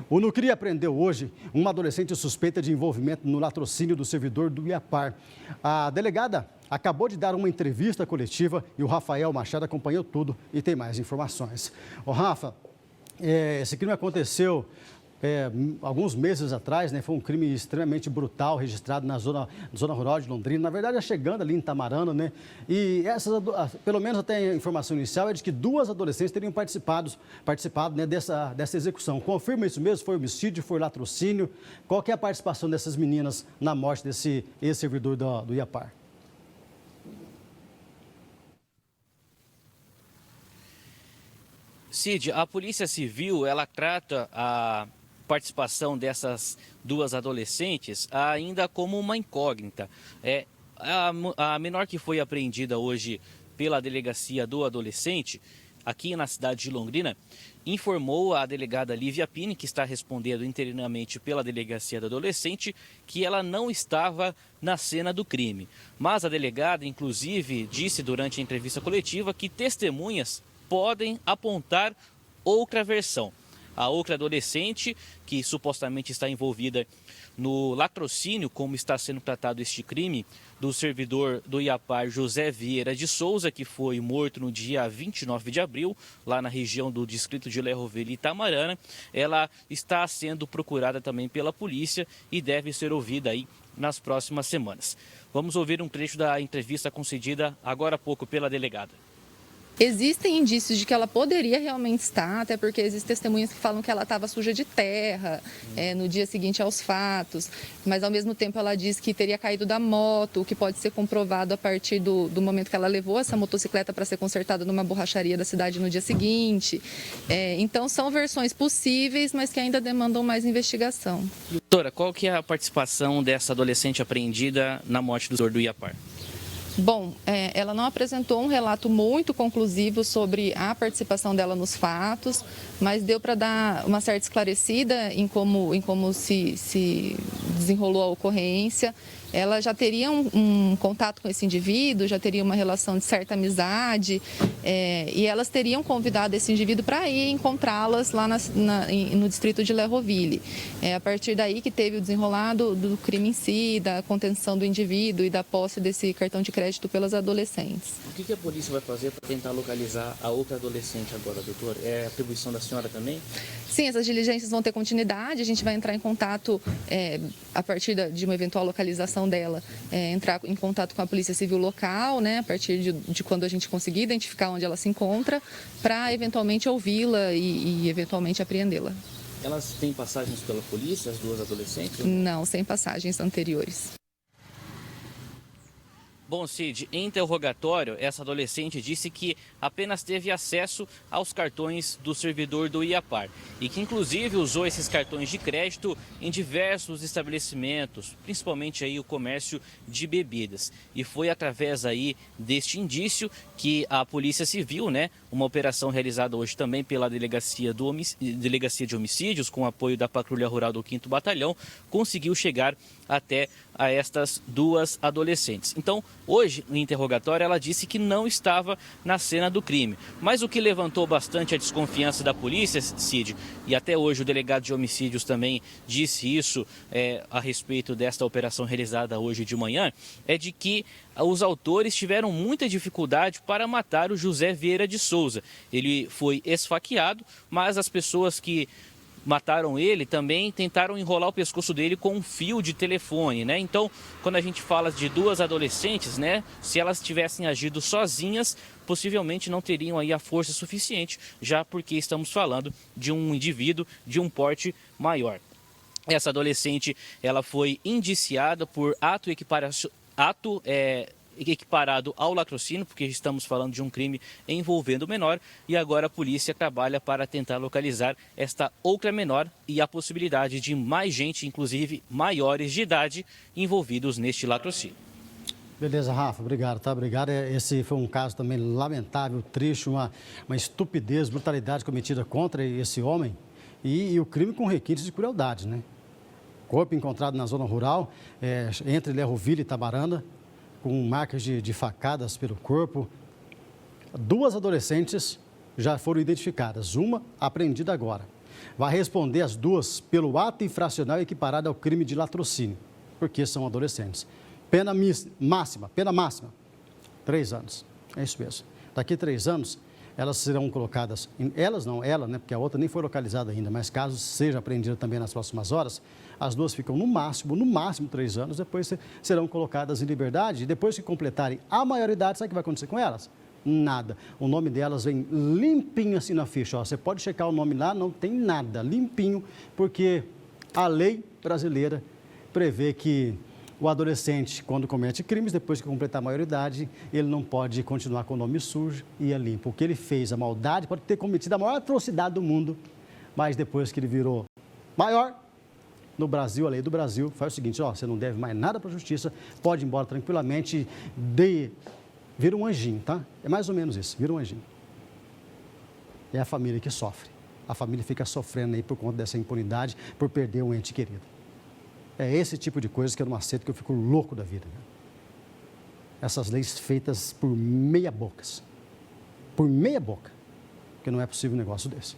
O Nucri apreendeu hoje uma adolescente suspeita de envolvimento no latrocínio do servidor do IAPAR. A delegada acabou de dar uma entrevista coletiva e o Rafael Machado acompanhou tudo e tem mais informações. Ô Rafa, esse crime aconteceu alguns meses atrás, né? Foi um crime extremamente brutal, registrado na zona rural de Londrina. Na verdade, chegando ali em Tamarana, né? E pelo menos até a informação inicial é de que 2 adolescentes teriam participado, né, dessa execução. Confirma isso mesmo? Foi homicídio, foi latrocínio? Qual que é a participação dessas meninas na morte desse ex-servidor do IAPAR? Cid, a Polícia Civil, ela trata a participação dessas 2 adolescentes ainda como uma incógnita. A menor que foi apreendida hoje pela delegacia do adolescente, aqui na cidade de Londrina, informou a delegada Lívia Pini, que está respondendo interinamente pela delegacia do adolescente, que ela não estava na cena do crime. Mas a delegada, inclusive, disse durante a entrevista coletiva que testemunhas podem apontar outra versão. A outra adolescente, que supostamente está envolvida no latrocínio, como está sendo tratado este crime, do servidor do IAPAR José Vieira de Souza, que foi morto no dia 29 de abril, lá na região do distrito de Lerroville e Itamarana. Ela está sendo procurada também pela polícia e deve ser ouvida aí nas próximas semanas. Vamos ouvir um trecho da entrevista concedida agora há pouco pela delegada. Existem indícios de que ela poderia realmente estar, até porque existem testemunhas que falam que ela estava suja de terra no dia seguinte aos fatos, mas ao mesmo tempo ela diz que teria caído da moto, o que pode ser comprovado a partir do momento que ela levou essa motocicleta para ser consertada numa borracharia da cidade no dia seguinte. Então são versões possíveis, mas que ainda demandam mais investigação. Doutora, qual que é a participação dessa adolescente apreendida na morte do IAPAR? Bom, ela não apresentou um relato muito conclusivo sobre a participação dela nos fatos, mas deu para dar uma certa esclarecida em como se desenrolou a ocorrência. Ela já teria um contato com esse indivíduo, já teria uma relação de certa amizade, e elas teriam convidado esse indivíduo para ir encontrá-las lá no distrito de Lerroville. É a partir daí que teve o desenrolado do crime em si, da contenção do indivíduo e da posse desse cartão de crédito pelas adolescentes. O que a polícia vai fazer para tentar localizar a outra adolescente agora, doutor? É atribuição da senhora também? Sim, essas diligências vão ter continuidade, a gente vai entrar em contato a partir de uma eventual localização dela, entrar em contato com a Polícia Civil local, né, a partir de quando a gente conseguir identificar onde ela se encontra, para eventualmente ouvi-la e eventualmente apreendê-la. Elas têm passagens pela polícia, as 2 adolescentes? Não, sem passagens anteriores. Bom, Cid, em interrogatório, essa adolescente disse que apenas teve acesso aos cartões do servidor do IAPAR e que inclusive usou esses cartões de crédito em diversos estabelecimentos, principalmente aí o comércio de bebidas. E foi através aí deste indício que a Polícia Civil, né, uma operação realizada hoje também pela Delegacia de Homicídios, com apoio da Patrulha Rural do 5º Batalhão, conseguiu chegar até a estas 2 adolescentes. Então, hoje, no interrogatório, ela disse que não estava na cena do crime. Mas o que levantou bastante a desconfiança da polícia, Cid, e até hoje o delegado de homicídios também disse isso a respeito desta operação realizada hoje de manhã, é de que os autores tiveram muita dificuldade para matar o José Vieira de Souza. Ele foi esfaqueado, mas as pessoas que mataram ele também tentaram enrolar o pescoço dele com um fio de telefone, né? Então, quando a gente fala de 2 adolescentes, né, se elas tivessem agido sozinhas, possivelmente não teriam aí a força suficiente, já porque estamos falando de um indivíduo de um porte maior. Essa adolescente, ela foi indiciada por ato equiparado ao latrocínio, porque estamos falando de um crime envolvendo o menor, e agora a polícia trabalha para tentar localizar esta outra menor e a possibilidade de mais gente, inclusive maiores de idade, envolvidos neste latrocínio. Beleza, Rafa, obrigado, tá? Obrigado. Esse foi um caso também lamentável, triste, uma estupidez, brutalidade cometida contra esse homem e o crime com requintes de crueldade, né? Corpo encontrado na zona rural, entre Lerroville e Itamarana, com marcas de facadas pelo corpo. 2 adolescentes já foram identificadas, uma apreendida agora. vai responder as duas pelo ato infracional equiparado ao crime de latrocínio, porque são adolescentes. Pena máxima, 3 anos. É isso mesmo. Daqui a 3 anos, elas serão colocadas, ela, né, porque a outra nem foi localizada ainda, mas caso seja apreendida também nas próximas horas, as duas ficam no máximo 3 anos, depois serão colocadas em liberdade e depois que completarem a maioridade, sabe o que vai acontecer com elas? Nada. O nome delas vem limpinho assim na ficha. Ó. Você pode checar o nome lá, não tem nada, limpinho, porque a lei brasileira prevê que o adolescente, quando comete crimes, depois que completar a maioridade, ele não pode continuar com o nome sujo e é limpo. O que ele fez, a maldade, pode ter cometido a maior atrocidade do mundo, mas depois que ele virou maior, no Brasil, a lei do Brasil faz o seguinte, ó, você não deve mais nada para a justiça, pode ir embora tranquilamente, vira um anjinho, tá? É mais ou menos isso, vira um anjinho. É a família que sofre. A família fica sofrendo aí por conta dessa impunidade, por perder um ente querido. É esse tipo de coisa que eu não aceito, que eu fico louco da vida. Né? Essas leis feitas por meia boca. Por meia boca. Porque não é possível um negócio desse.